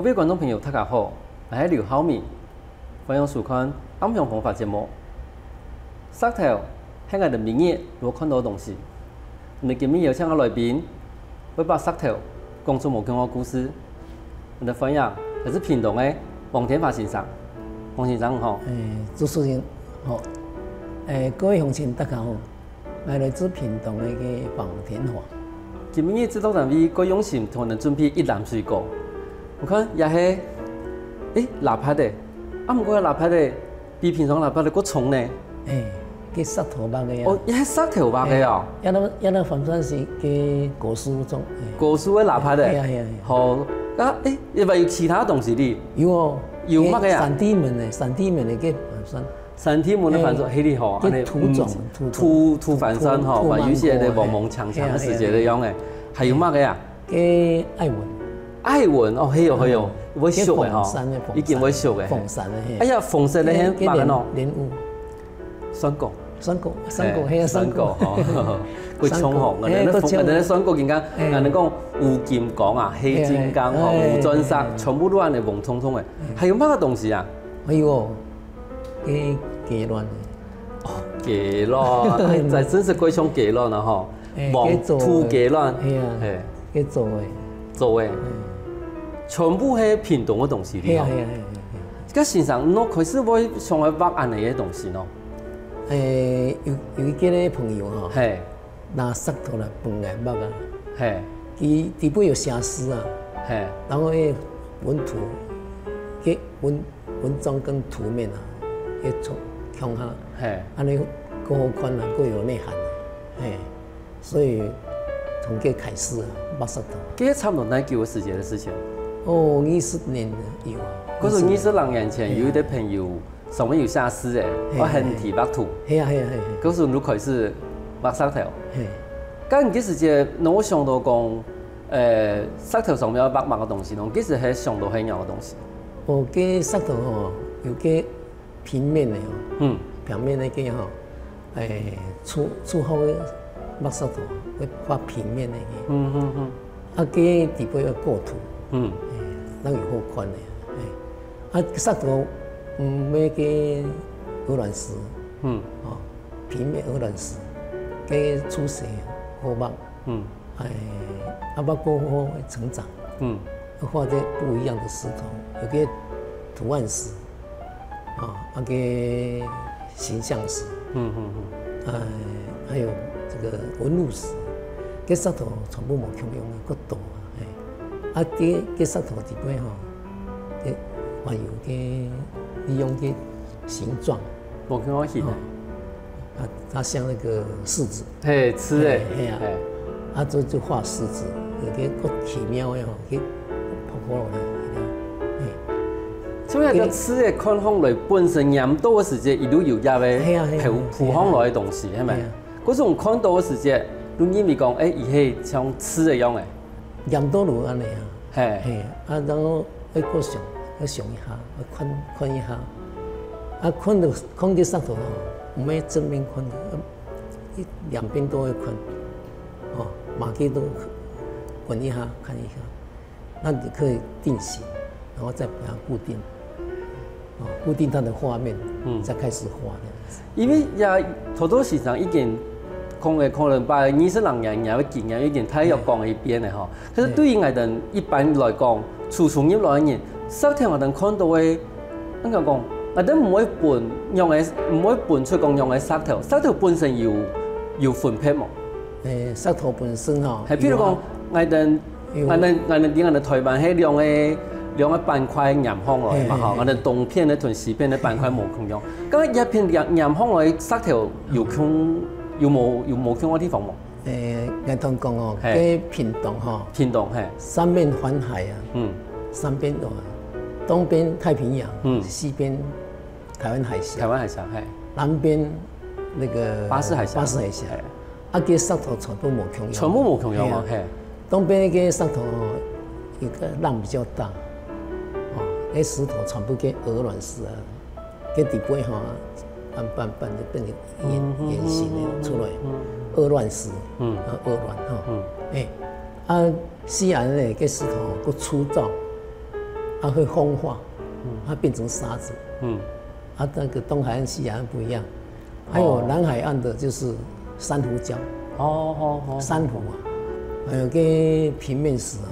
各位观众朋友，大家好，我是刘浩明，欢迎收看《暗香方法》节目。石头係我哋明日如果看到嘅東西，我哋今日有請個來賓，會把石頭講出無窮嘅故事。我哋分享係屏東嘅黃天華先生。黃先生好。主持人好。各位鄉親大家好，我來自屏東嘅黃天華。今日指導單位個用心同人準備一籃水果。我看也係，臘八的，唔過臘八的比平常臘八的個重呢。佢石頭白嘅呀。哦，也係石頭白嘅哦。一粒反算是嘅果樹種。果樹嘅臘八的。係。好，因為有其他東西啲。有哦。有乜嘅呀？山地門嘅，山地門嘅嘅反算。山地門嘅反算，迄啲嗬，嘅土種，土反算嗬，或有些嘅黃黃長長嘅世界嘅樣嘅，還有乜嘅呀？嘅愛文。愛文哦，係哦，會熟嘅嗬，已經會熟嘅。鳳山嘅。哎呀，鳳山咧喺白嘅咯。蓮霧。酸果係啊，酸果。佢衝學，我哋咧酸果點解？人哋講胡劍港啊、黑金剛、胡鑽石，全部都係你黃彤彤嘅。還有乜嘅東西啊？還有嘅雞卵。哦，雞卵，真是貴重雞卵啊！嗬，黃土雞卵。係啊，嘅做嘅。全部係屏東嘅東西嚟。係。咁先生，我開始會想去畫安尼嘅東西咯。有一個朋友哈，拿石頭來幫我畫啊。佢底有寫詩啊。然後嘅文圖，嘅文章跟圖面啊，嘅從向下，安尼個好看啊，個有內涵啊。所以從佢開始啊，畫石頭。這差不多多久嘅時間的事情？20年有啊。嗰時20年前有一啲朋友上面有寫詩嘅，我很提畫圖。係。嗰時你開始畫石頭。咁幾時節，我想到講，石頭上面有畫嘅東西，我幾時係想到係樣嘅東西？嘅石頭吼，有嘅平面嘅吼，平面嘅嘅吼，粗厚嘅畫石頭，會畫平面嘅嘅。啊，嘅底部有構圖。那有好看的，石頭咩嘅鵝卵石，平面鵝卵石，嘅粗細好畫，包括好成長，畫啲不一樣的石頭，有個圖案石，個形象石，還有這個紋路石，嘅石頭全部冇共用嘅個度。嘅石頭底部吼，嘅還有嘅利用嘅形狀，我看我睇，它像那個柿子，係吃誒，就畫柿子，有啲個奇妙嘅吼，佢泡落嚟，所以個吃誒看上來本身鹽多嘅時節，伊都有入嘅鋪上來嘅東西，係咪？嗰種看到嘅時節，你認為講，伊係像吃嘅樣嘅。鹽多路安尼啊，然後去過上一下，去看一下，看到石頭唔係正面看，兩邊都會看，馬基都滾一下看一下，那你可以定型，然後再把它固定，固定它的畫面，再開始畫。因為也好多時常已經。可能把20人嘅經驗已經睇入講一邊嘅嗬，其實對於我哋一般來講，初從業來嘅人，石頭我哋看到嘅，點講？我哋唔會搬用嘅，唔會搬出講用嘅石頭。石頭本身要分配嘛。石頭本身嗬，係譬如講，我哋台灣係兩個板塊岩坑來嘛嗬，我哋東片咧同西片咧板塊冇共用，咁一片岩坑來石頭要共。有冇去過地方冇？我同講哦，喺屏東嗬，屏東係三面環海啊，三邊東邊太平洋，西邊台灣海峽，係南邊那個巴士海峽，嘅石頭全部冇共用，係東邊嘅石頭有個浪比較大，啲石頭全部嘅鵝卵石啊，嘅底部嗬。半就變成圓形的出來，鵝卵石，鵝卵哈，西岸呢個石頭個粗糙，它会风化，它变成沙子。那个东海岸、西海岸不一样，还有南海岸的就是珊瑚礁。珊瑚啊，还有个平面石啊，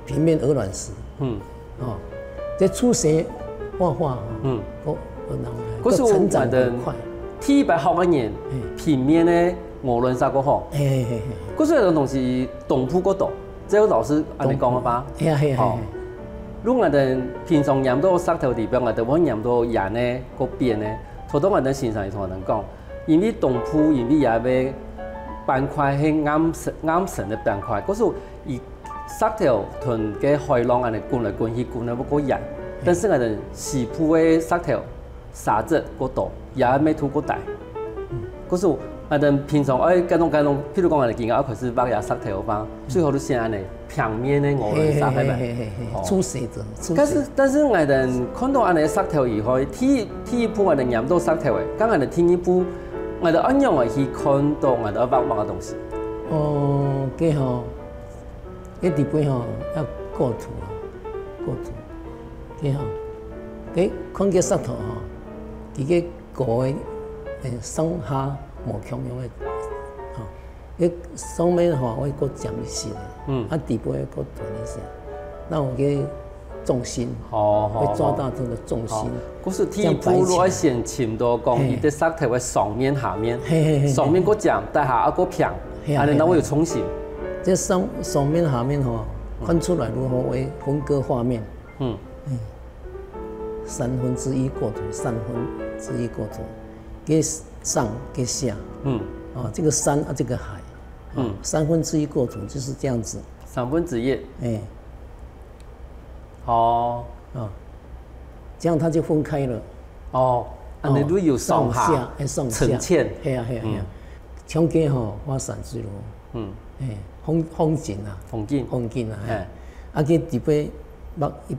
平面鹅卵石。这初学画画嗰時成長得快。第一擺學一年平面咧鵝卵石嗰項，嗰時有東西東埔嗰度，即係老師按你講嘅吧？如果我哋平常驗到石頭地表，我哋會驗到人咧嗰邊咧，好多我哋先生同我哋講，因為東埔因為也要板塊係啱神嘅板塊，嗰時以石頭同嘅海浪我哋滾來滾去滾來嗰個人，但是我哋西埔嘅石頭沙質嗰度也未土嗰大，嗰時我哋平常嗰種，譬如講我哋見到一塊是白牙石頭吧，最後都先安尼平面嘅鵝卵石係咪？初學者。但是我哋看到安尼石頭以後，第一步我哋驗到石頭嘅，咁我哋第二步我哋按樣嚟去看到我哋畫嘅東西。嘅吼，嘅地邊吼要構圖啊，構圖，嘅吼，嘅看嘅石頭吼，佢嘅個嘅上下無共樣嘅，吼，嘅上面吼會個尖一些，地邊會個短一些，那我嘅重心，會抓到這個重心。嗰時第一步我先尋到講，伊啲石頭嘅上面下面，上面個尖，但下一個平，安尼那我有重心。這上面下面吼，看出來如何為分割畫面。1/3構圖，1/3構圖，給上給下。這個山啊，這個海。1/3構圖就是這樣子。1/3。這樣它就分開了。安尼都有上下層淺。係啊。長街吼畫山水路。風景啊。啊，佢地邊畫一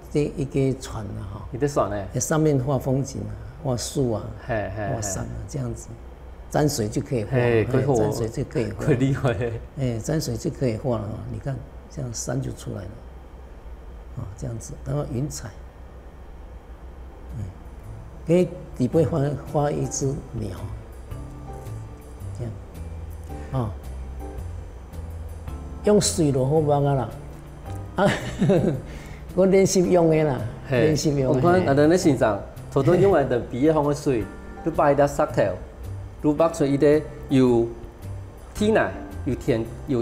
個船啊，一個船咧。上面畫風景啊，畫樹啊，畫山啊，這樣子，沾水就可以畫，沾水就可以畫。可厲害。沾水就可以畫了啊！你看，這樣山就出來了。這樣子，然後雲彩。給底部畫一隻鳥，這樣。用水就好畫啦。我練習用的啦，練習用的。我看我哋先生，頭頭用我哋畢業後嘅水，都擺喺石頭，都畫出一啲有天啊，有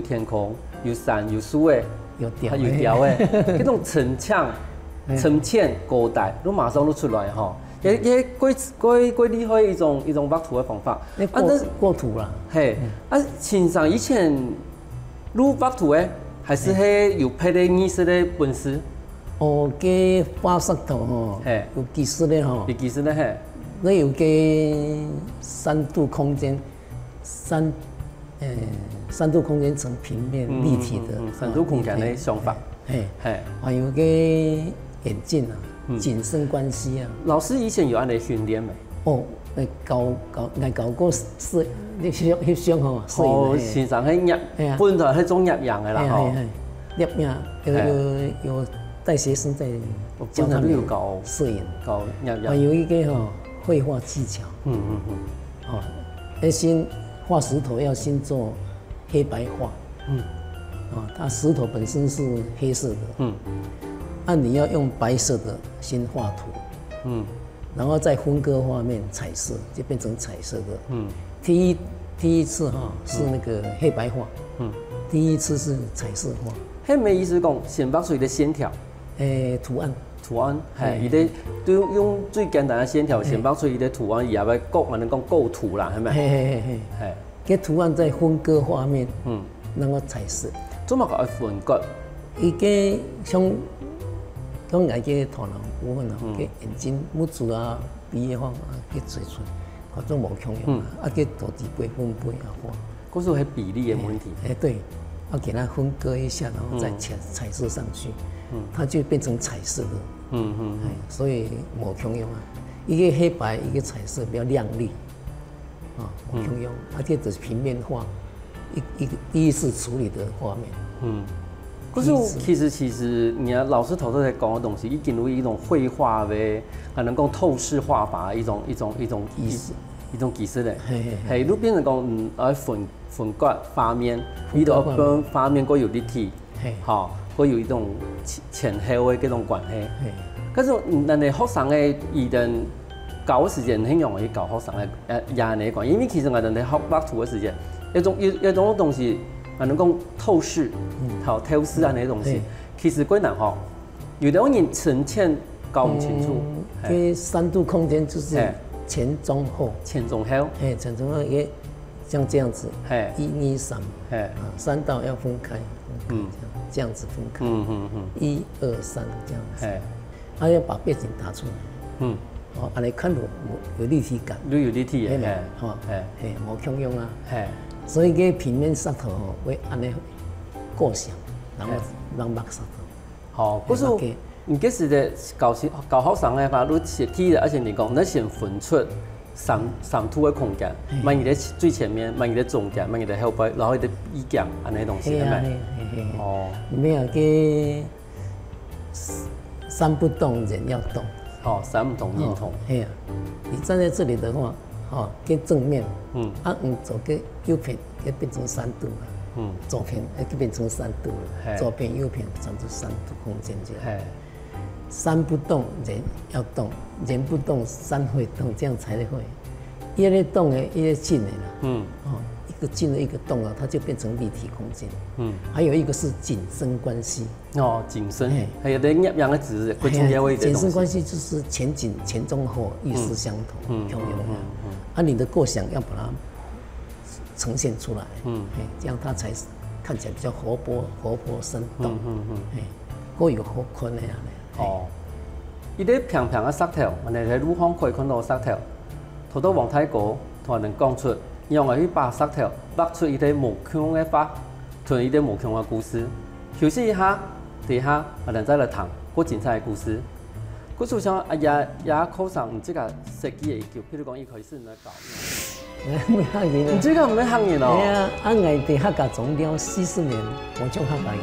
天空，有山有樹嘅，有條嘅，嗰種層淺高大，都馬上都出來吼。幾厲害一種畫圖嘅方法。過圖啦。先生以前錄畫圖嘅。還是有配啲藝術的本事。嘅畫石頭吼，有技術咧吼。有技術咧那有個3度空間，3度空間成平面立體的。3度空間的想法。還有個眼鏡啊，景深關係啊。老師以前有安尼訓練未？教過攝像吼，先生係本來係種入樣嘅啦，入樣有帶學生在教他們搞攝影，搞入樣。還有一個繪畫技巧。先畫石頭要先做黑白畫。它石頭本身是黑色的。你要用白色的先畫圖。然後再分割畫面，彩色就變成彩色的。第一次是那個黑白畫。第一次是彩色畫。係咩意思講？先畫出一個線條。圖案。係，伊啲都用最簡單嘅線條先畫出一個圖案，然後我哋講構圖啦，係咪？係。嘅圖案再分割畫面。然後彩色。做乜個分割？伊個像我嘅頭腦部分嘅眼睛、目睭啊、鼻嘅方啊，嘅嘴唇，嗰種無共樣啊，嘅土地倍分配啊畫。嗰時係比例嘅問題。對，要給它分割一下，然後再彩色上去，它就變成彩色的。所以無共樣啊，一個黑白，一個彩色比較亮麗，無共樣，而且就是平面畫，第一次處理的畫面。可是其实，你看老师头头在讲的东西，已经有一种绘画的，还能够透视画法一种技术嘞。系，都变成讲分割画面，呢度跟画面嗰有立体，好，嗰有一种前后的嗰种关系。可是人哋学生嘅伊定搞时间很容易搞学生嘅也你讲，因为其实我哋学画图嘅时间，有种东西。能讲透视，透视啊那些东西，其实quite难学。有的人呈现搞不清楚。这3度空间就是前中后。前中后。前中后也像这样子。1、2、3。3道要分开，这样子分开。1、2、3这样子。还要把背景打出来。安尼看有立体感。有立体的。无强用啊。所以个平面石头会安尼构想，然后让画石头。好，可是你这是在教学生的话，你写题的，而且你讲，你先分出三图的空间，慢你在最前面，慢你在中间，慢你在后边，然后你在意见安尼东西，对咪？哦。没有个山不动，人要动。哦，山不动，人动。哎呀，你站在这里的话。跟正面，左边右边也变成3度了，左边也变成3度了，左边右边长出3度空间这样。山不动，人要动；人不动，山会动，这样才会。一个动的，一个静的啦。一个静的，一个动了，它就变成立体空间。还有一个是景深关系。景深，还有啲两个字，佢中间位的。景深关系就是前景、前中后意思相同，同样的。你的构想要把它呈现出来，这样它才看起来比较活泼生动。各有好看的啊。伊啲平平嘅石头，我哋喺路方可以看到石头。好多王太哥同人讲出，用嚟去把石头畫出一啲無腔嘅畫，同一啲無腔嘅故事。休息一下，等下我哋再嚟談個精彩嘅故事。嗰就像也考上唔知個設計嘅叫，譬如講伊開始嚟搞。唔客氣啦。唔知個唔係客人咯。係啊，我哋客家總了40年，我做客家人。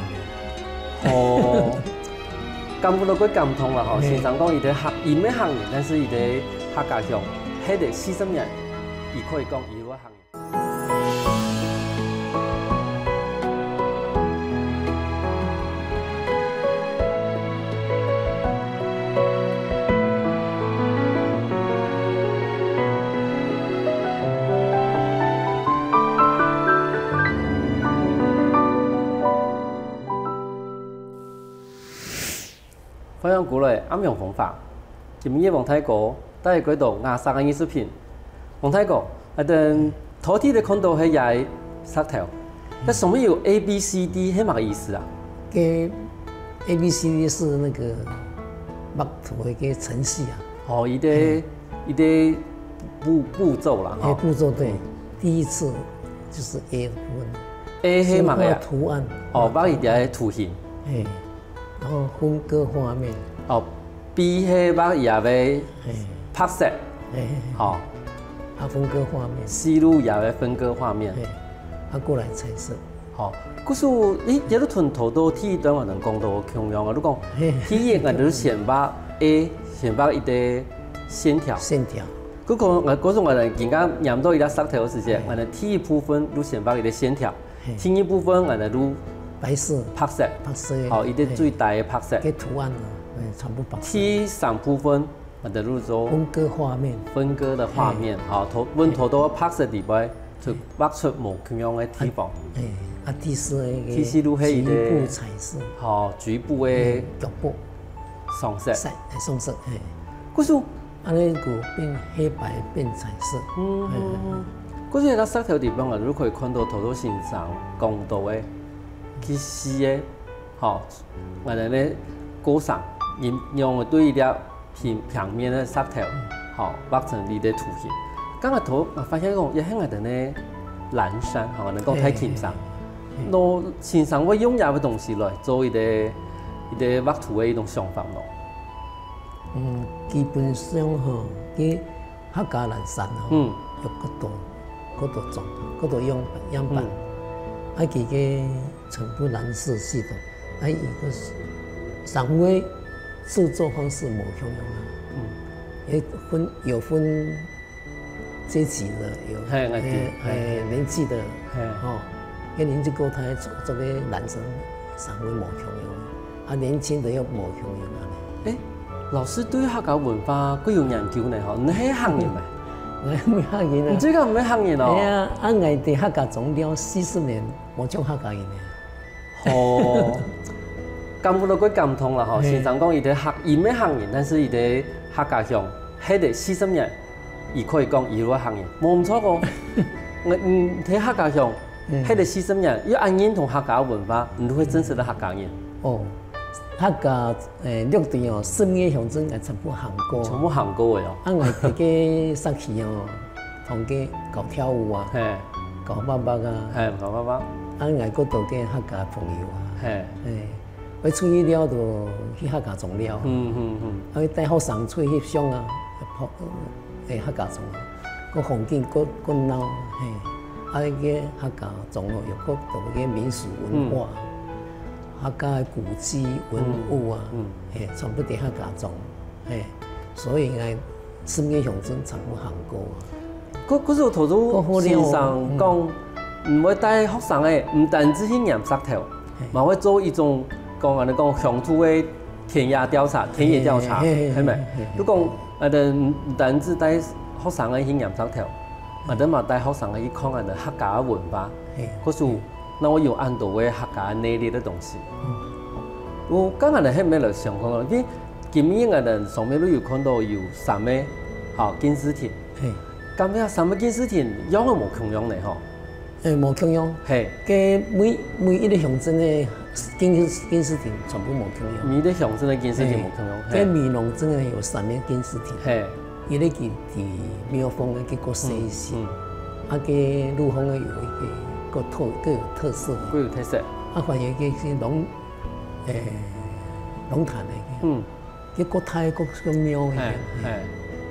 感覺到佢感動啦，嗬！先生講伊哋客，伊唔係客人，但是伊哋客家鄉，喺度40年，伊可以講伊係客人。歡迎過來暗陽風法，今日王太哥帶嚟度亞沙嘅藝術品。王太哥，頭天你看到係嘢石頭，那什麼有 A B C D 係乜意思啊？嘅 A B C D 是那個畫圖嘅一個程序啊。一啲步驟啦。步驟對，第一次就是 A 部分。A 係乜嘢？圖案。畫一啲圖形。然後分割畫面。B 係畫也會拍攝。分割畫面。C 路也會分割畫面。過來彩色。可是有啲同頭到T段我能講到同樣啊，你講 T 我哋先畫 A， 先畫一啲線條。嗰種我哋而家念到一啲石頭嘅時間，我哋 T 部分都先畫一啲線條 ，T 部分我哋都白色拍攝，一啲最大嘅拍攝。嘅圖案啊，全部白色。T 上部分我哋都做分割畫面。分割嘅畫面，頭到拍攝地位就畫出無同樣嘅地方。第四個局部彩色。局部嘅局部。上色。上色。嗰種安尼個變黑白變彩色。嗰種喺石頭地方，我哋都可以看到頭到先生講到嘅。其實嘅，我哋咧高上用對一啲平面嘅石頭，畫成呢啲圖形。今日圖我發現講，一喺我哋咧藍山，我哋講睇黔山，攞先生會用入嘅東西來做一啲畫圖嘅一種想法咯。基本上啲客家藍山有嗰度種，嗰度樣板。佢嘅全部藍色系統，伊个上夫的制作方式无相样啊。有分阶级的，有年纪的，哦，个年纪高太做个男生上夫无相样啊，年轻的又无相样啊。老师对客家文化佫有研究呢吼，你喺行业咪？我没客家人啊。你最近唔喺行业哦？系啊，我哋客家種了40年，冇做客家人嘅。哦，感覺到佢感通啦吼，先生講伊哋客，伊唔喺行業，但是伊哋客家鄉，喺度40年，伊可以講伊喺行業，冇唔錯個。我睇客家鄉，喺度40年，要按認同客家文化，唔會真實的客家人。哦，客家綠地哦，10個鄉鎮係全部行過。全部行過嘅哦。我哋嘅上去哦，同佢搞跳舞啊，搞爸爸啊，搞爸爸。我哋嗰度嘅客家朋友啊，我出去了就去客家種了，我帶學生出去翕相啊，客家種啊，個風景個鬧，個客家種哦，又個度嘅民俗文化，客家嘅古蹟文物啊，全部喺客家種，所以我10個鄉鎮全部行過。嗰時圖書先生講，唔會帶學生嘅，唔單止去染石頭，嘛會做一種講人哋講鄉土嘅田野調查，係咪？都講唔單止帶學生嘅去染石頭，嘛帶學生嘅去看人哋客家文化。嗰時，那我有按到嘅客家內裡嘅東西。我剛才係喺咩嚟想講咯？因為今年嘅人上面都有看到有3個好金絲田。咁樣3個金絲田養係無共樣嚟嗬？無共樣。係。嘅每一個鄉鎮嘅金絲田全部無共樣。每個鄉鎮嘅金絲田無共樣。嘅美濃鎮嘅有3個金絲田。係。伊咧佢哋廟峰嘅個西線，嘅陸豐嘅有一個各有特色。各有特色。反而嘅是龍潭嚟嘅，嘅國泰個廟嘅。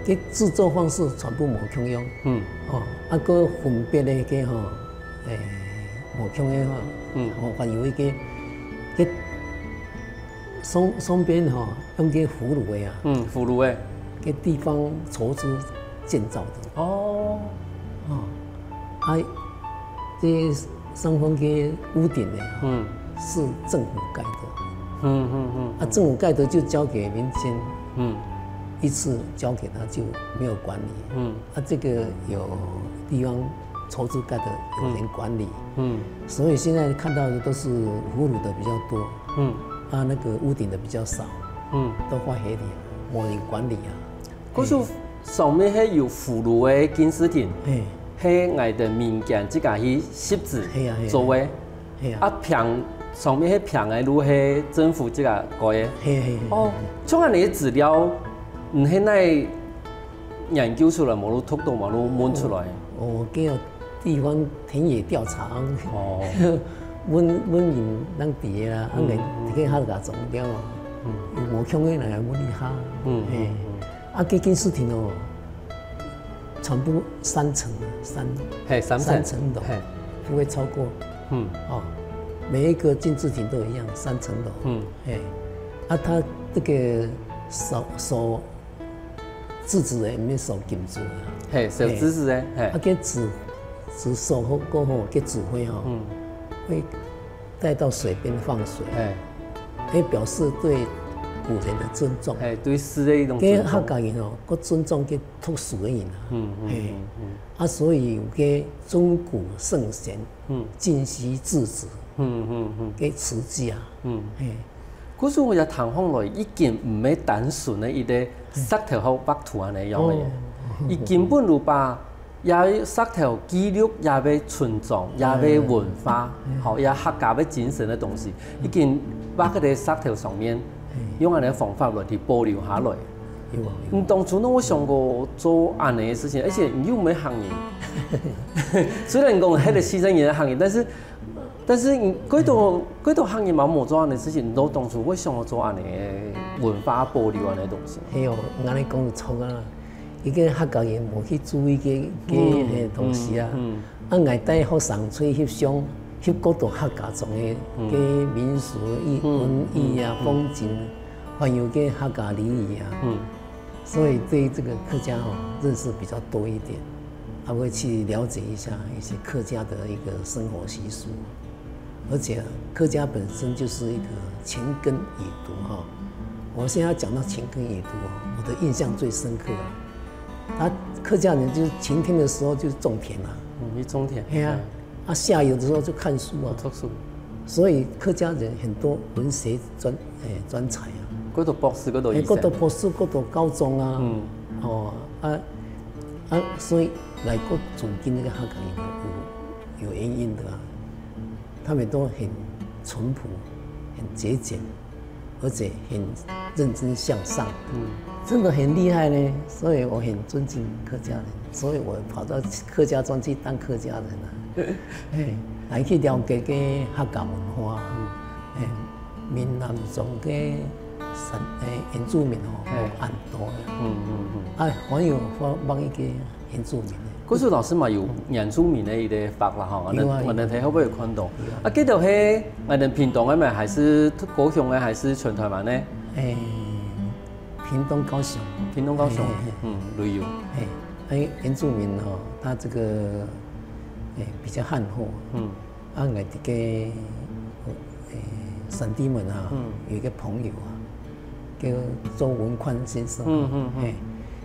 個製作方式全部無共樣，個分別嘅個吼，無共樣吼，還有一個雙邊吼用個葫蘆嘅啊，葫蘆嘅個地方籌資建造的。這雙方嘅屋頂呢，是政府蓋的，政府蓋的就交給民間。一次交給他就沒有管理，這個有地方籌資蓋的有人管理，所以現在看到的都是葫蘆的比較多，那個屋頂的比較少，都發黑的，冇人管理啊。嗰時上面係有葫蘆嘅金絲田，係我哋民間自家去設置做嘅，平上面係平嘅路係政府自家改嘅。哦，從你嘅資料。唔係那研究出來，冇路讀到，冇路問出來。叫地方田野調查。問人當地啦，去客家種了，無強嘅來問下。個金絲田哦，全部3層，3層樓，不會超過。每一個金絲田都一樣，3層樓。它這個手自治嘅，唔係手金做嘅。手自治嘅。個紙收好過後，個紙灰吼，會帶到水邊放水，表示對古人的尊重。對詩嘅一種尊重。個客家人哦，個尊重個讀書嘅人所以有個中古聖賢，今昔之子，個詞句啊。嗰時我就談翻來，已經唔係單純嘅一個石頭和白土安尼樣嘅嘢，伊根本就把也石頭記錄也要存藏，也要文化，也客家嘅精神嘅東西，已經把佢哋石頭上面用安尼嘅方法來去保留下來。當初呢，我想過做安尼嘅事情，而且又唔係行業，雖然講係個犧牲人嘅行業，但是嗰度行業冇做安尼事情，到當初我想要做安尼文化保留安尼東西。係哦，我哋講就錯啊！一個客家人冇去注意嘅東西啊，我帶學生出去翕相，翕各种客家种的个民俗、文艺啊、风景，还有个客家礼仪啊，所以对这个客家认识比较多一点，还会去了解一下一些客家的一个生活习俗，而且客家本身就是一个勤耕以读哈。我现在讲到勤耕以读我的印象最深刻他客家人就是晴天的时候就是种田啊，去种田，对啊，下游的时候就看书啊，读书。所以客家人很多文学专才啊，嗰度博士，嗰度醫生，嗰度博士，嗰度高中啊，所以来过总跟那个客家人有原因的啊，他们都很淳朴，很节俭，而且很认真向上，真的很厉害呢。所以我很尊敬客家人，所以我跑到客家庄去当客家人啊，来去了解个客家文化，闽南种个原住民很多的，还有帮一个原住民的。嗰時老師嘛有原住民的一個法啦吼，我哋睇可唔可以看到？啊，記得係我哋屏東嘅咪，還是高雄嘅，還是全台灣呢？屏東高雄。屏東高雄，旅遊。原住民他這個比較漢化。我哋嘅山地門有一個朋友叫周文寬先生，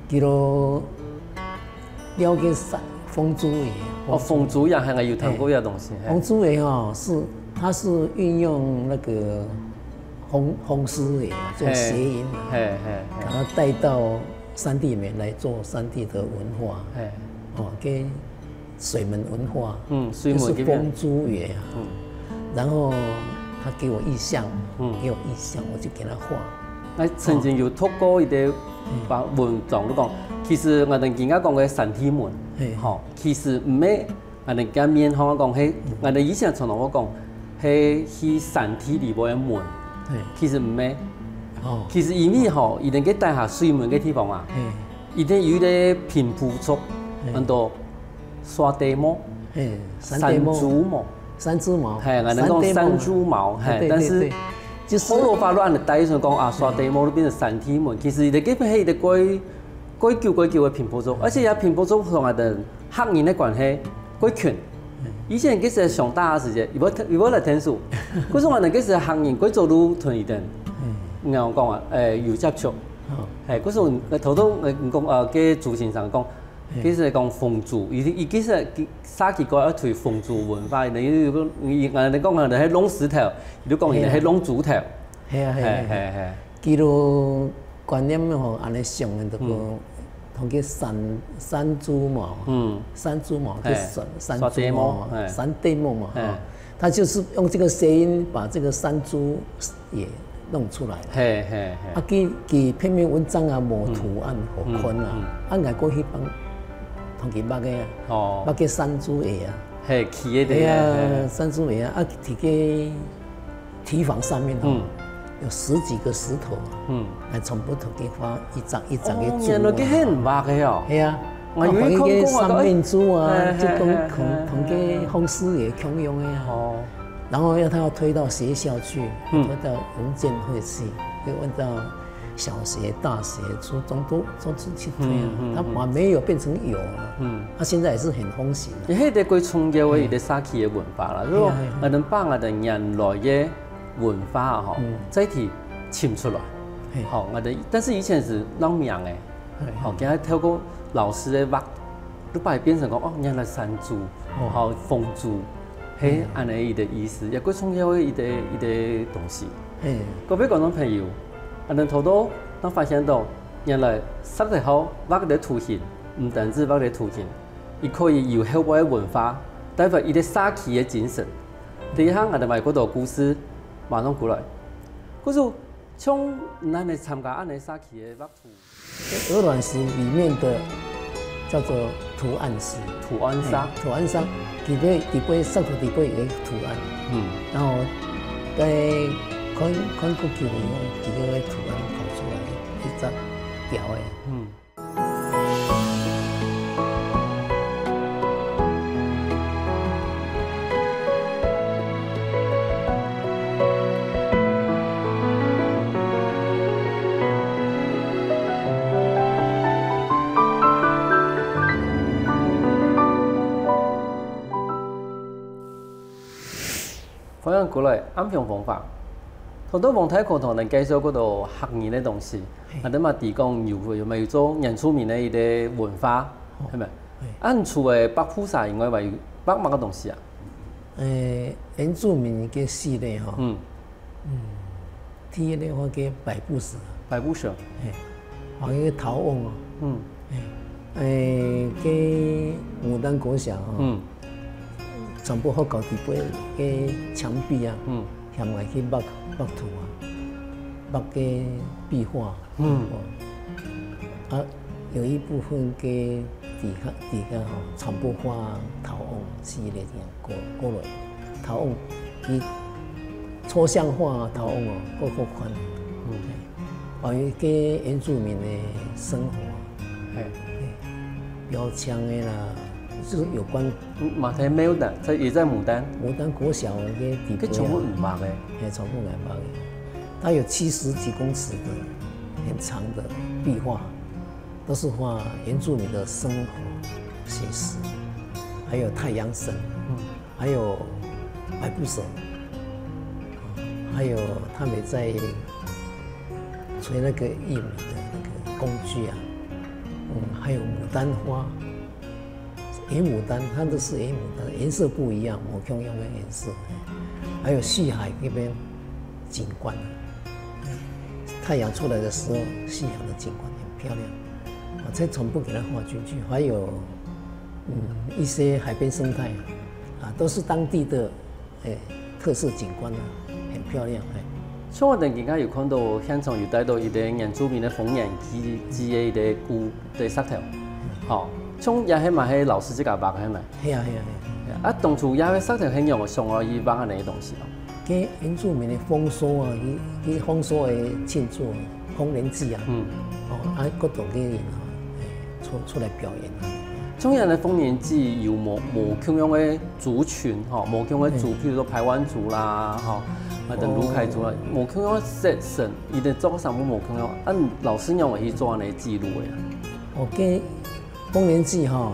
叫做了解風珠爺。風珠爺係我有聽過一個東西。風珠爺他是運用那個風獅爺做諧音，把它帶到山地裡面來做山地的文化，跟水門文化，就是風珠爺啊。然後他給我意象，我就給他畫。曾經有讀過一啲文章都講，其實我哋而家講嘅山地門，其實唔係我哋嘅面向講係，我哋以前從來我講係去山地裡邊嘅門，其實唔係。其實因為伊哋嘅帶下水門嘅地方啊，伊哋有啲平埔族很多沙地毛、山豬毛。山豬毛，係，我哋講山豬毛，係，但是好老法亂嘅底上講啊，沙地毛都變成山地門，其實伊哋基本係伊哋歸叫嘅平埔族，而且也平埔族同我哋黑人嘅關係歸權。以前嗰時上大嘅時節，如果嚟聽書，嗰時我哋嗰時黑人歸做到同伊哋，然後講有接觸，係嗰時我頭都講嘅主先生講。其實講風族，伊其實沙奇個一推風族文化，你講我哋喺弄石頭，你都講人哋喺弄竹頭。係。佢個觀念安尼上嘅嗰個同個山豬毛，山豬毛嘅山豬毛，山地毛嘛，他就是用這個諧音把這個山豬也弄出來。佢片面文章啊，無圖案好寬啊，外國去幫。同佢捌嘅捌嘅山豬爺啊，係企嘅啲山豬爺啊，喺個堤防上面有十幾個石頭嚟從不同嘅畫一張一張嘅豬。原來佢係唔捌嘅哦。係啊，我以為佢三面豬啊，就同個風獅爺共用嘅啊。然後他要推到學校去，推到文建會去，要問到。小學、大學、初中都去推啊，他把沒有變成有啊，他現在也是很風行。而係啲佢重要嘅一啲沙器嘅文化啦，如果我哋把我哋人來嘅文化啊，嗬，再提潛出來，好，我哋，但是以前是讓名嘅，好，而家透過老師嘅畫，都把佢變成講哦，原來山豬，好風豬，係安尼嘅意思，亦佢重要嘅一啲東西。各位觀眾朋友。我哋頭都當發現到，原來石頭畫嘅圖形唔單止畫嘅圖形，亦可以有後邊嘅文化，代表伊啲沙器嘅精神。第一項我哋咪嗰度故事馬上過來，嗰時從咱哋參加安尼沙器嘅畫圖。鵝卵石裡面的叫做圖案石，圖案沙，圖案沙，底部石頭底部有一個圖案，然後在看過去以後，幾個圖案跑出來，一張條誒。欢迎过来安平方法。好多王太课堂能介绍嗰度客語嘅東西，啊，等嘛提供有咪做原住民嘅一啲文化，係咪？按除嘅北菩薩以外，還有北乜嘅東西啊？原住民嘅系列吼，第一咧我嘅百步蛇，百步蛇，還有個陶甕哦，嘅牡丹國小吼，全部學校底部嘅牆壁啊，下面去畫圖啊，畫嘅壁畫，啊，有一部分嘅底下吼，全部畫陶甕系列這樣過來，陶甕伊抽象化陶甕哦，各個款，還有嘅原住民的生活，標槍的啦，就是有關。嘛睇沒有的，也在牡丹國小嘅底部。佢全部五百嘅，全部500嘅。它有70幾公尺的很長的壁畫，都是畫原住民的生活寫實，還有太陽神，還有百步蛇，還有他們在吹那個玉米的那個工具啊，還有牡丹花，野牡丹，它都是野牡丹，顏色不一樣，無同樣的顏色。還有旭海那邊景觀，太陽出來的時候，夕陽的景觀很漂亮，我才全部給它畫進去。還有一些海邊生態啊，都是當地的特色景觀啊，很漂亮。像我哋而家有看到現場有帶到一啲原住民嘅豐年祭嘅一啲鼓嘅石頭，吼，像也係咪係老師自家畫嘅係咪？係啊。啊，當初也係石頭係用上來以畫下啲東西咯。嘅原住民嘅豐收啊，佢豐收嘅慶祝豐年祭啊，嗰度嘅人出來表演啊。中人嘅豐年祭有無咁樣嘅族群，吼，無咁樣嘅族，譬如說排灣族啦，吼。或者魯凱族啦，無咁樣節省，伊哋做上冇咁樣，按老師用去做安尼記錄嘅。嘅豐年祭吼，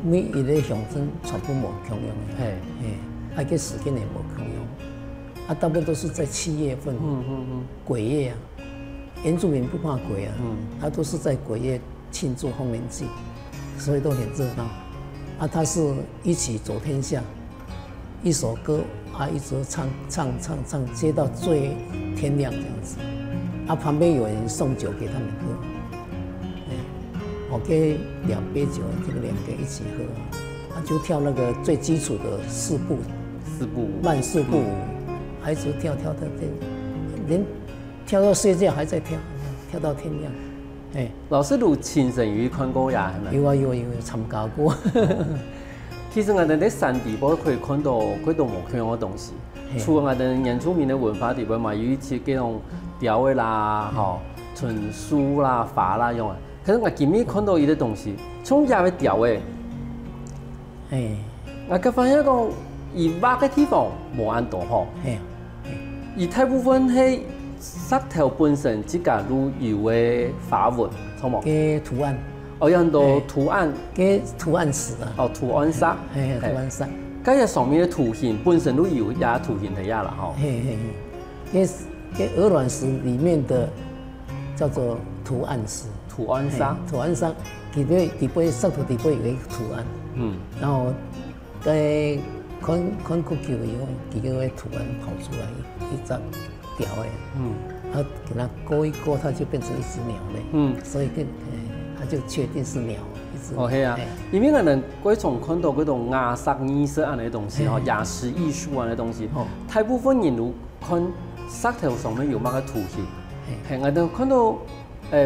每一個象徵全部無咁樣嘅，嘅時間也無咁樣，大部分都是在7月份，鬼月啊，原住民不怕鬼啊，他都是在鬼月慶祝豐年祭，所以都很熱鬧。他是一起走天下，一首歌。一直唱，接到最天亮這樣子。旁邊有人送酒給他們喝，我給2杯酒，這個2個一起喝，就跳那個最基礎的4步慢4步舞，一直跳，連跳到睡覺還在跳到天亮。老師有親身去看過呀？係咪？有參加過。其實我哋喺山地部可以看到嗰度無咁樣嘅東西，除了我哋原住民嘅文化地方嘛，有一些嗰種雕嘅啦、吼純書啦、法啦用啊。可是我今日看到一啲東西，從入去雕嘅，我佢發現講，伊畫嘅地方無按度好，而大部分係石頭本身自家都有嘅花紋，錯冇？嘅圖案。有很多圖案，嘅圖案石啊，圖案石，圖案石，嗰日上面嘅圖形本身都有也圖形睇下啦，吼。嘅鵝卵石裡面的叫做圖案石，圖案石，底部石頭底部有一個圖案，然後在看過久以後，幾個圖案跑出來一張雕嘅，給它勾一勾，它就變成一隻鳥咧，所以它就確定是鳥。係啊，因為我哋嗰種看到嗰種亞色意色啊啲東西，吼亞式藝術啊啲東西，大部分人都看石頭上面有乜嘅圖形。係我哋看到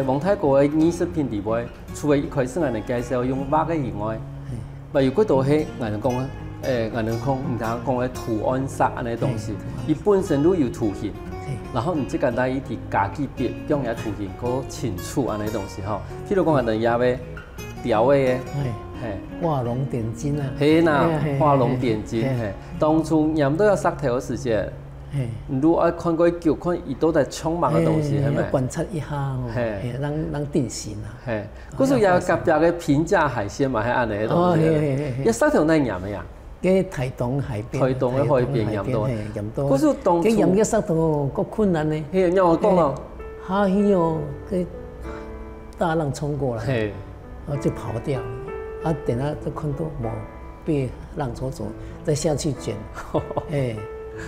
王太國嘅藝術品地位，除咗一開始我哋介紹用畫嘅以外，例如嗰度係我哋講我哋講嘅圖案石啊啲東西，佢本身都有圖形。然後唔知簡單一啲家己別用嘅圖形嗰清楚安尼東西吼，譬如講我哋也要雕嘅，畫龍點睛啊，係嗱，畫龍點睛，當初人都有石頭嘅時節，如果看過久看，伊都係充滿嘅東西，係咪？要觀察一下哦，讓定型啊。係，嗰時有夾夾嘅平價海鮮嘛，係安尼嘅東西。一石頭係鹽嘅呀？喺台東海邊，台東嘅海邊鹽島，鹽島。嗰時當初佢鹽嘅沙土夠困難呢。係，讓我講咯。下雨哦，佢大浪衝過來，係，然後就跑掉了。啊，等下都看到冇被浪抽走，再下去撿，哎，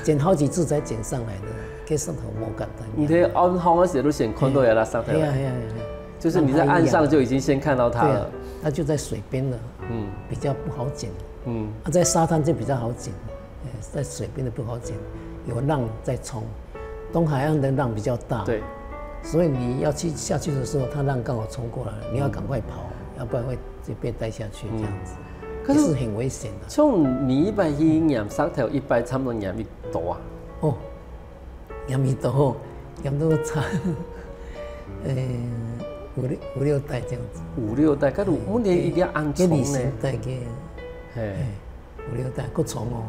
撿好幾次才撿上來的。cái石頭冇簡單。你在岸上的時候都先看到有那石頭。係啊，就是你在岸上就已經先看到它了。它就在水邊了，比較不好撿。在沙灘就比較好撿，在水邊的不好撿，有浪在衝。東海岸的浪比較大，對，所以你要下去的時候，它浪剛好衝過來，你要趕快跑，要不然會就被帶下去這樣子。可是很危險的。像你100去鹽石頭，100差唔多鹽一多啊？哦。鹽米多，鹽都差，五六袋這樣子。5、6袋，嗰度我哋一定要按重咧。袋嘅，係5、6袋，夠重哦。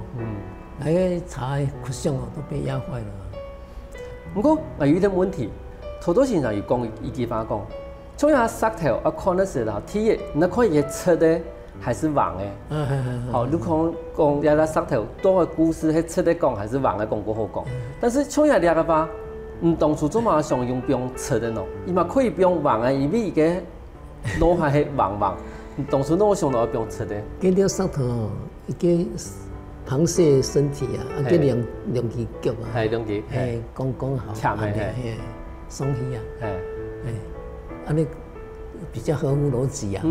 那個茶嘅窟箱哦都被壓壞了。不過我有一點問題，土豆先生有講一句話講，從下石頭啊看的時候，第一，你看伊出的還是黃的。好，你看講有那石頭多個故事，係出的講還是黃的講過好講。但是從下兩個吧，你當初做嘛想用用出的喏，伊嘛可以用黃的，因為伊個腦海係黃。你當初我想到用出的。嗰條石頭哦，一個螃蟹身體啊，啊個兩隻腳啊，係兩隻，係剛剛好，夾嘅，鬆起啊，啊你比較合乎邏輯啊，它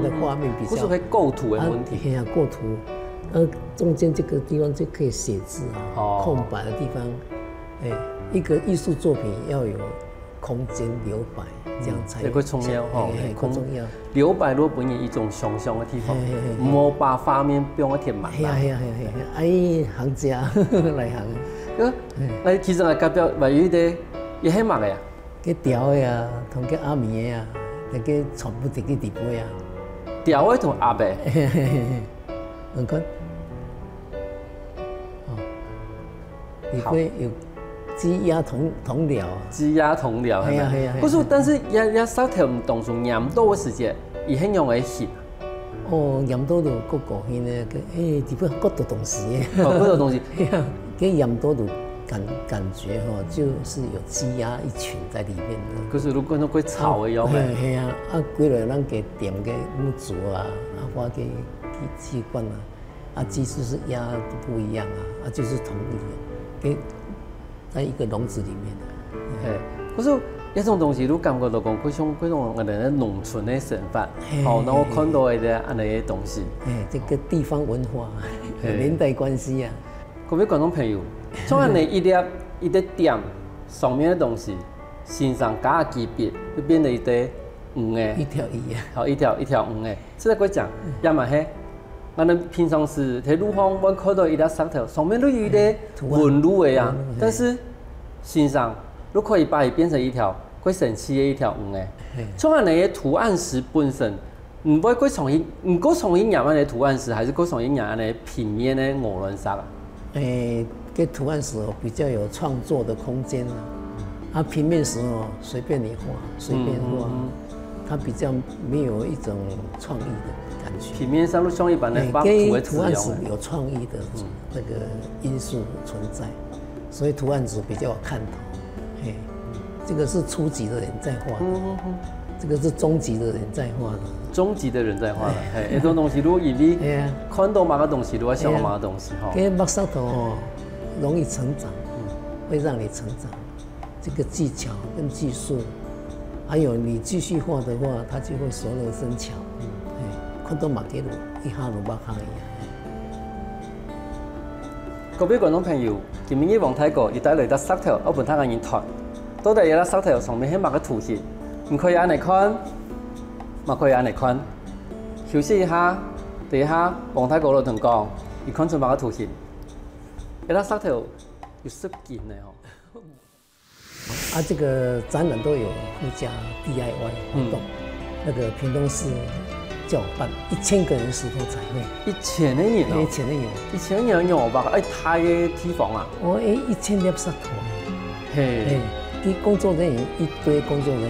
的畫面比較。不是構圖的問題。係啊，構圖，中間這個地方就可以寫字啊，空白的地方，一個藝術作品要有空間留白，這樣才會重要哦，很重要。留白如果本意一種想象的地方，唔好把畫面變得填滿。係啊，哎，行家來行。嚟其實係代表話有啲也係乜嘅呀？cái調嘅啊，同cái阿米嘅啊，cái全部喺個地杯啊。調嘅同阿伯。唔該。哦，你會有雞鴨同鳥啊。雞鴨同鳥係咪？係啊。不是，但是也石頭唔當做鹽島嘅時節，伊係用嚟翕。哦，鹽島度個個翕咧，地杯嗰度東西嘅。哦，嗰度東西。cái鹽島度。感覺哈，就是有雞鴨一群在裏面的。可是如果那個草嘅樣嘅，係啊，幾來咱給點個木竹啊，花給雞冠啊，雞就是鴨都不一樣啊，就是同一個，給在一個籠子裡面的。係，可是一種東西，都感覺到講，嗰種我哋嘅農村嘅生活，好，然後看到嘅啲安尼嘅東西，這個地方文化有連帶關係啊。各位觀眾朋友。從安尼一粒點上面的東西，身上加幾筆，就變成一塊黃嘅，一條魚啊，好一條黃嘅。即係佢講，也嘛係，我哋平常時喺路上我看到一粒石頭，上面都有一啲紋路嘅呀，但是身上都可以把它變成一條佢神奇嘅一條黃嘅。從安尼嘅圖案石本身，唔會佢重新，唔過重新染安尼圖案石，還是佢重新染安尼平面嘅鵝卵石啊？個圖案石比較有創作的空間啊，平面石哦隨便你畫，隨便畫，它比較沒有一種創意的感覺。平面上都像一般的畫圖的圖案石有創意的那個因素存在，所以圖案石比較有看頭。這個是初級的人在畫的，這個是中級的人在畫的。中級的人在畫的，一種東西如果以你看到某個東西，如果想到某個東西哈。跟木石頭哦。容易成長，會讓你成長。這個技巧跟技術，還有你繼續畫的話，它就會熟能生巧。看到馬給路一下路把行一樣。各位觀眾朋友，今日黃太哥又帶來咗石頭，我本他個人睇，到底有粒石頭上面係乜個圖形？唔可以按嚟看，唔可以按嚟看。休息一下，等一下黃太哥老同講，你看出乜個圖形？那石頭有10件呢吼。這個展覽都有附加 DIY 活動，那個屏東市叫我辦1000個人石頭彩繪。1000個人哦？1000個人用我吧？大嘅地方啊？我1000粒石頭。嘿，啲工作人員一堆工作人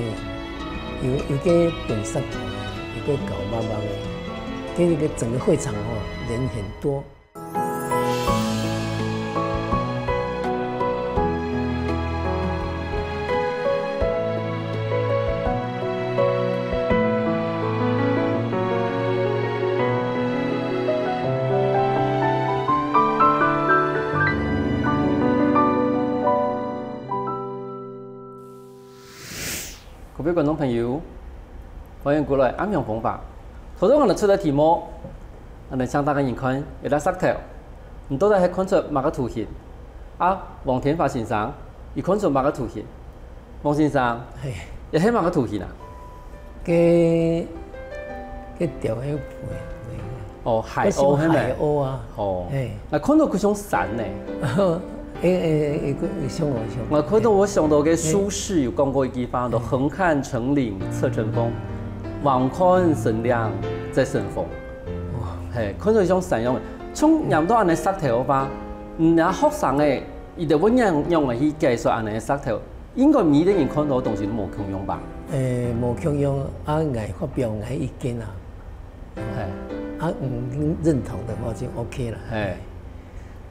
員，有個笨石頭，有個搞媽媽嘅。给那个整个会场人很多。各位观众朋友，欢迎过来暗阳风吧。头先我哋出嘅題目，我哋想大家nhìn看，有得塞條，唔到底係看出乜個圖形？黃天發先生，佢看出乜個圖形？黃先生，又係乜個圖形啊？嘅條喺哦，海鸥係咪？海鸥啊。哦。嗱，看到佢種傘呢？我看到我想到嘅蘇軾有講過一句話，就橫看成嶺側成峰，橫看成嶺側成峰。係，看到一種傘樣嘅，從任到安尼塞條吧，那學生嘅，伊就揾樣嚟去計算安尼塞條，應該每個人看到嘅東西都冇共用吧？冇共用，藝發表藝意見啊，係，唔認同的話就 OK 啦。係，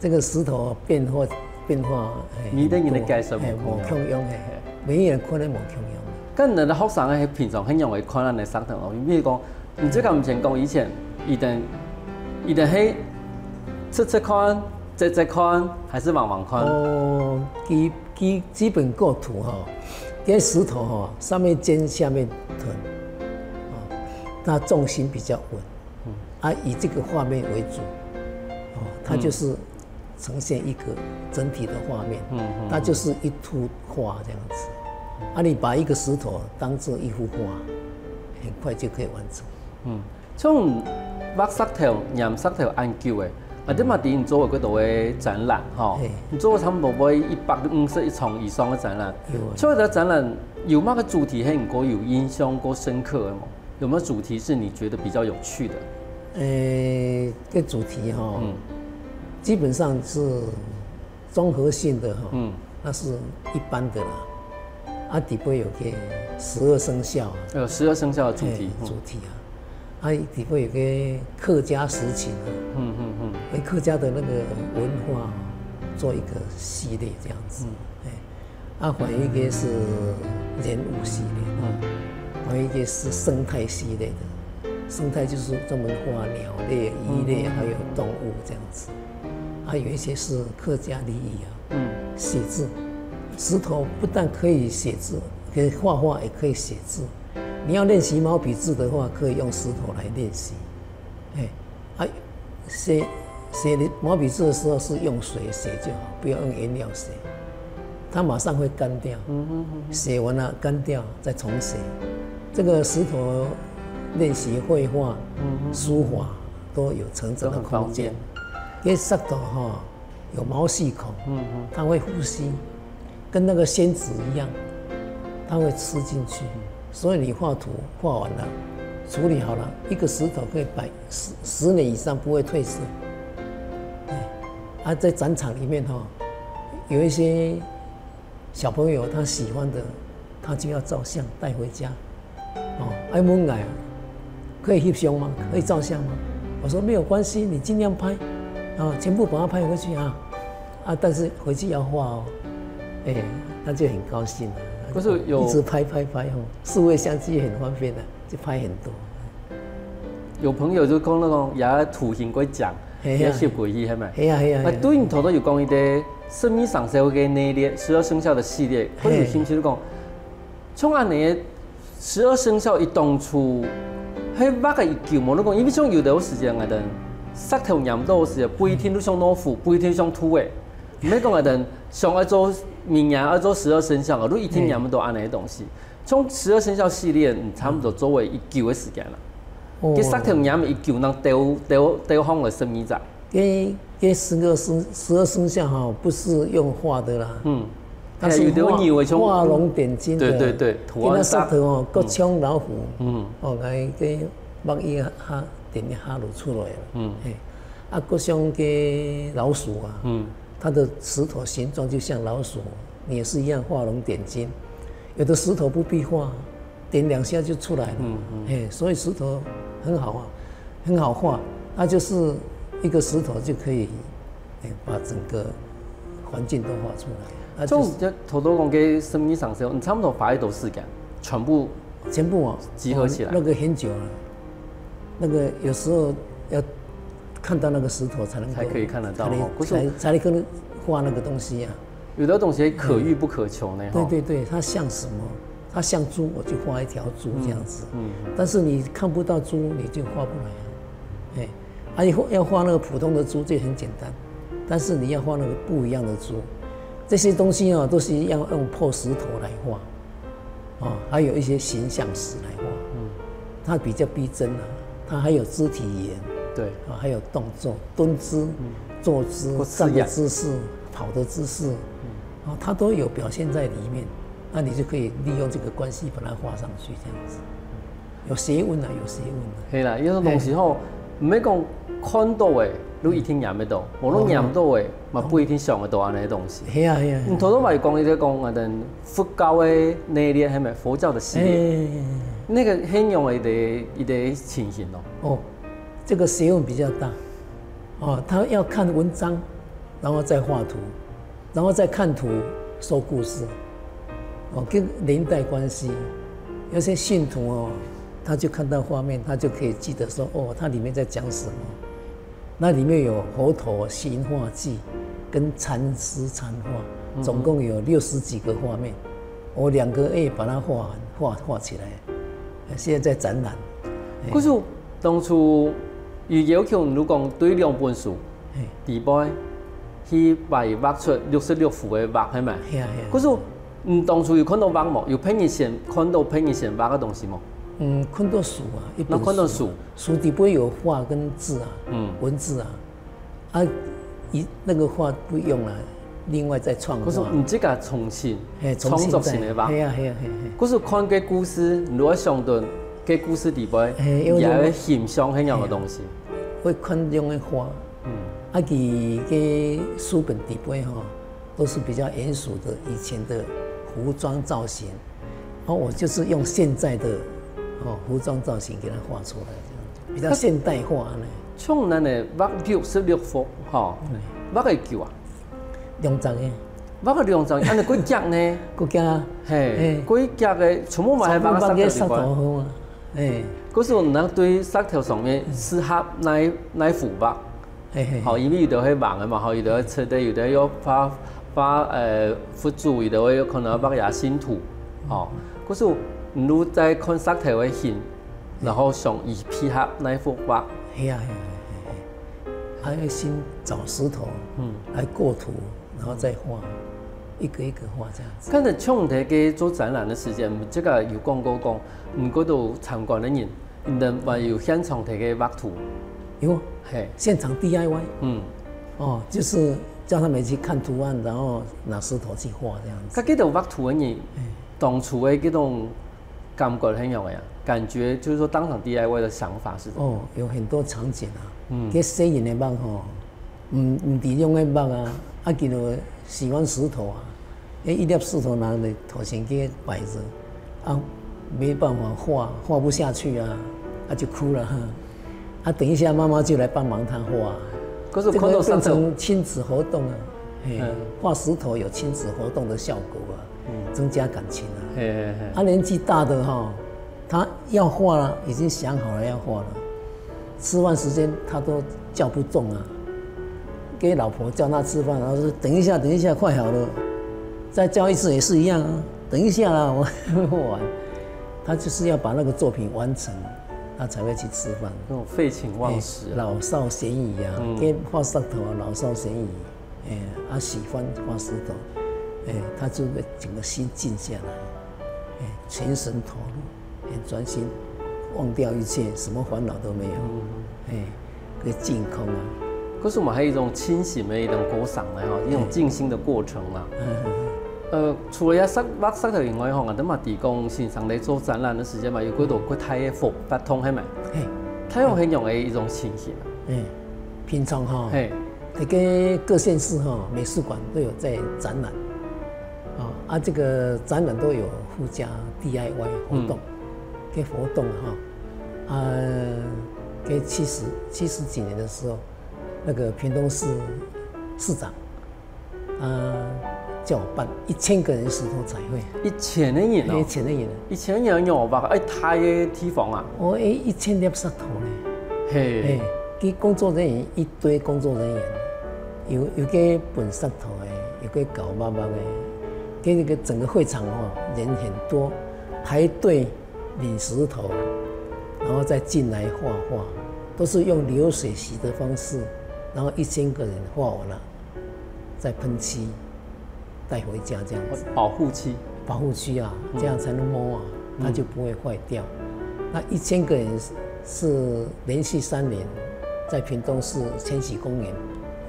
這個石頭變化。每個人嘅計算冇共用嘅，每人可能冇共用。跟人哋學生係平常很容易看安尼塞條咯，比如講，唔知咁唔前講以前，一定係側看、直看，還是橫看？哦，基本構圖哈，啲石頭哈，上面尖下面臀，它重心比較穩，以這個畫面為主，它就是呈現一個整體的畫面，它就是一幅畫這樣子。你把一個石頭當作一幅畫，很快就可以完成。從畫塞條、染塞條研究嘅，啲嘛啲做過嗰度嘅展覽，嗬，做差唔多151場以上嘅展覽。做嘅展覽有乜個主題係唔過有印象過深刻嘅冇？有冇主題是你覺得比較有趣的？個主題哈。基本上是綜合性的哈，那是一般的啦。底部有個12生肖啊，有12生肖的主題底部有個客家實情啊，為客家的那個文化做一個系列這樣子。還有一個是人物系列，還有一個是生態系列的，生態就是專門畫鳥類、魚類還有動物這樣子。還有一些是客家禮儀啊，寫字，石頭不但可以寫字，可以畫畫，也可以寫字。你要練習毛筆字的話，可以用石頭來練習。寫毛筆字的時候是用水寫就好，不要用顏料寫，它馬上會乾掉。寫完了乾掉，再重寫。這個石頭練習繪畫、書法都有成長的空間。因為石頭哈有毛細孔，它會呼吸，跟那個仙子一樣，它會吃進去。所以你畫圖畫完了，處理好了，一個石頭可以擺10年以上不會褪色。在展場裡面哈，有一些小朋友他喜歡的，他就要照相帶回家。問我可以翕相嗎？可以照相嗎？我說沒有關係，你盡量拍。全部把它拍回去但是回去要畫哦，那就很高興了。不是有一直拍數位相機很方便的，就拍很多。有朋友就講那種也圖形過獎，也攝過去係咪？係啊。對你頭都有講一啲生命上升嘅那列12生肖的系列，我有興趣講，從安尼12生肖一當初，喺乜嘅一舊冇得講，因為從有的時間嘅人。塞條染到時，不一定都像老虎，不一定像土誒。唔係講個人上一做明年要做12生肖，都一定染到安尼嘅東西。從12生肖系列，差唔多作為一舊嘅時間啦。佢塞條染一舊，能丟放嚟生米仔。嘅12生肖哈，不是用畫的啦。它是畫龍點睛的。對。因為塞條哦，各槍老虎。來個墨一下。點一下就出來了。各像個老鼠啊，它的石頭形狀就像老鼠，也是一樣畫龍點睛。有的石頭不必畫，點2下就出來了。所以石頭很好啊。很好画，它就是一个石头就可以，把整个环境都画出来。就头多讲给生意上时候，你差不多花一多时间，全部哦集合起来，那个很久了，那个有时候要看到那个石头才可以看得到，才可能画那个东西啊。有的东西可遇不可求呢。对，它像什么？它像猪，我就画一条猪这样子。但是你看不到猪，你就画不来啊。要画那个普通的猪就很简单，但是你要画那个不一样的猪，这些东西都是要用破石头来画，还有一些形象石来画。它比较逼真啊，它还有肢体语言，对还有动作，蹲姿、坐姿、站的姿势、跑的姿势，它都有表现在里面。那你就可以利用这个关系把它画上去，这样子。有学问啊，有学问啊。係啦，有種東西吼，唔係講看到嘅，你一定驗得到；我都驗到嘅，嘛不一定想得到安尼東西。係啊。你頭先咪講你在講啊，等佛教嘅內斂係咪佛教的系列？那個很用嘅一個情形咯。這個學問比較大。他要看文章，然後再畫圖，然後再看圖說故事。跟年代關係，有些信徒他就看到畫面，他就可以記得說，它裡面在講什麼。那裡面有佛陀行畫記，跟禪師禪畫，總共有60幾個畫面。我2個月把它畫起來，現在在展覽。可是當初有要求，如講對2本書，第擺去畫出66幅嘅畫，係咪？係啊。可是當初有看到畫冇？有看到畫嘅東西冇？看到書啊，一本書。看到書底部有畫跟字啊，文字啊，那個畫不用了，另外再創畫。可是唔即個重新創作性嘅畫。係啊。可是看個故事，如果想到個故事底部，也會欣賞很樣嘅東西。會看這樣嘅畫，佢嘅書本底部都是比較嚴肅的以前的服裝造型，我就是用現在的服裝造型給它畫出來，這樣比較現代化呢。像咱的畫66幅，畫個叫啊200個，畫個200，安尼幾格呢？幾格啊？係幾格嘅，全部買喺畫個石頭上面。嗰時候咱對石頭上面適合哪幅畫？好，因為有的會畫嘅嘛，好，有的切的，有的要畫輔助，有的有可能畫野心圖，嗰時候你在看石頭嘅形，然後想以配合那幅畫。係啊，還要先找石頭，來過圖，然後再畫，一個一個畫這樣子。跟住像你嘅做展覽嘅時間，即個有講過講，嗰度參觀嘅人，人話有現場睇嘅畫圖。有，現場 DIY，就是叫他們去看圖案，然後拿石頭去畫這樣子。佢嗰度畫圖嘅人，當初嘅嗰種感覺係樣嘅呀？感覺就是說當場 DIY 的想法是什麼？有很多場景啊，佢細人嘅畫唔地用嘅畫啊，見到喜歡石頭啊，一粒石頭拿嚟頭前給擺着，沒辦法畫不下去啊，就哭了。等一下媽媽就來幫忙他畫，這個變成親子活動啊，畫石頭有親子活動的效果啊，增加感情啊。年紀大的他要畫了，已經想好了要畫了，吃飯時間他都叫不動啊，給老婆叫他吃飯，然後說等一下快好了，再叫一次也是一樣啊，等一下啦，我畫完，他就是要把那個作品完成。他才會去吃飯，那種廢寢忘食，老少咸宜啊，跟畫石頭啊，老少咸宜，喜歡畫石頭，他就會整個心靜下來，全神投入，很專心，忘掉一切，什麼煩惱都沒有，可以淨空啊。可是我們還有一種清醒的一種過程呢，一種靜心的過程啦。除了畫石頭以外，我哋嘛提供線上嚟做展覽嘅時間嘛，有幾多個太嘅佛法通係咪？太陽很用嘅一種情形。平常各縣市美術館都有在展覽，這個展覽都有附加 DIY 活動，嘅活動给70几年的时候，那个屏东市市长，叫我办1000个人石头彩绘。1000个人哦，1000个人，1000个人用吧？太嘅地方啊！我1000粒石头咧。嘿，佢工作人员一堆工作人员，有个本石头的，有个搞妈妈的，给那个整个会场人很多，排队领石头，然后再进来画画，都是用流水席的方式，然后1000个人画完了，再喷漆带回家这样子。保护漆。保护区啊，这样才能摸啊，它就不会坏掉。那1000个人是连续3年在屏东市千禧公园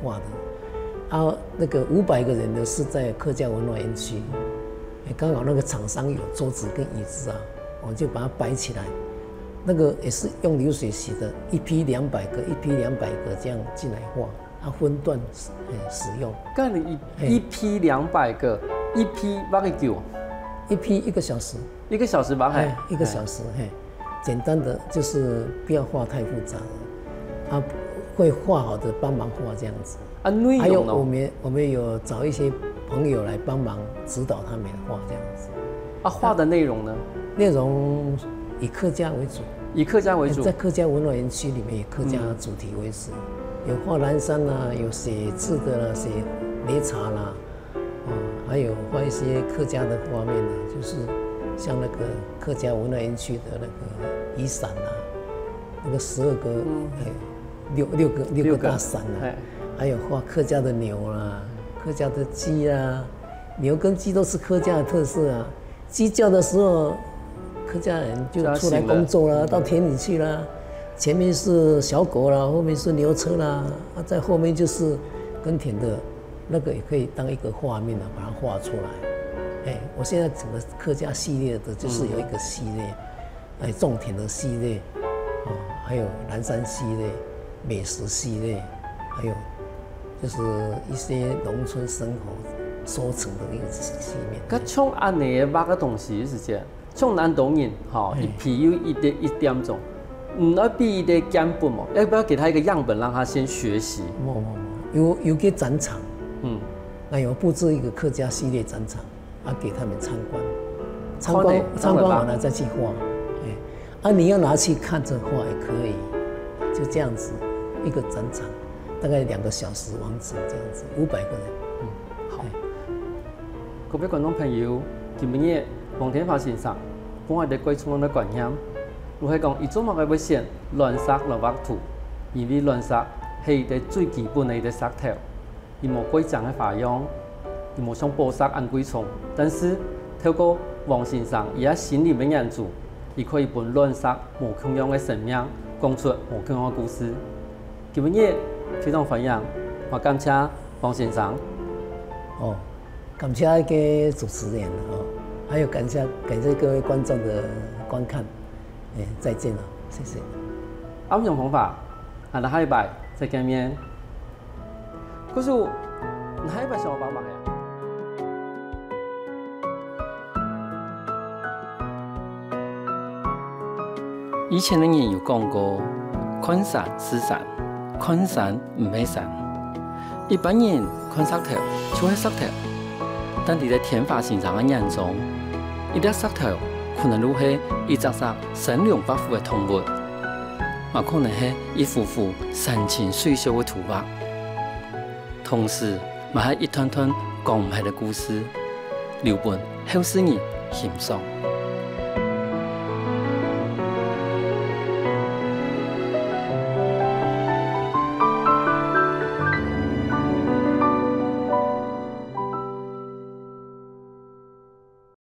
画的，那个500个人的是在客家文化园区，刚好那个厂商有桌子跟椅子啊，我就把它摆起来。那个也是用流水席的，一批200个，一批200个这样进来画，分段使用。干你一批200个，一批8个久，一批1个小时，1个小时吧，1个小时，简单的就是不要画太复杂了，会画好的帮忙画这样子。内容还有我们有找一些朋友来帮忙指导他们画这样子。画的内容呢？内容以客家为主。以客家为主。在客家文化园区里面，以客家主题为主，有画南山啦，有写字的啦，写擂茶啦，还有画一些客家的画面呢，就是像那个客家文化园区的那个雨伞啊，那个12个六个大伞啊，还有画客家的牛啦，客家的鸡啦，牛跟鸡都是客家的特色啊。鸡叫的时候，客家人就出来工作啦，到田里去啦。前面是小狗啦，后面是牛车啦，在后面就是耕田的，那个也可以当一个画面啊，把它画出来。我现在整个客家系列的，就是有一个系列，种田的系列，还有南山系列、美食系列，还有就是一些农村生活收成的一个系列。佮像安尼的画个东西是这样，像南东人一批有一点钟，要比伊的样本嘛，要不要给他一个样本，让他先学习？有个展场，那有布置一个客家系列展场，给他们参观，参观完了再去画，你要拿去看着画也可以，就这样子一个展场，大概2个小时完成这样子，500个人。好，各位观众朋友，今日王天华先生帮我哋贵重的观念，如係講，伊做乜嘅要先亂色來畫圖，因為亂色係伊最基本嘅色頭，伊冇貴重嘅花樣，伊冇像寶石咁貴重，但是透過王先生伊喺心裡面研究，伊可以把亂色無同樣嘅生命講出無同樣嘅故事。今日非常歡迎，我感謝王先生。感謝一個主持人還有感謝各位觀眾的觀看，再見了，謝謝。啱用方法，下個禮拜再見面。可是，下禮拜上我幫忙呀。以前的人有講過，看山是山，看山唔係山。一般人看石頭就係石頭。但伫咧天華先生嘅眼中，一粒石頭可能都係一隻生龍活虎嘅動物，也可能係一幅幅山清水秀嘅圖畫，同時也係一段段講唔係嘅故事，留俾後世人欣賞。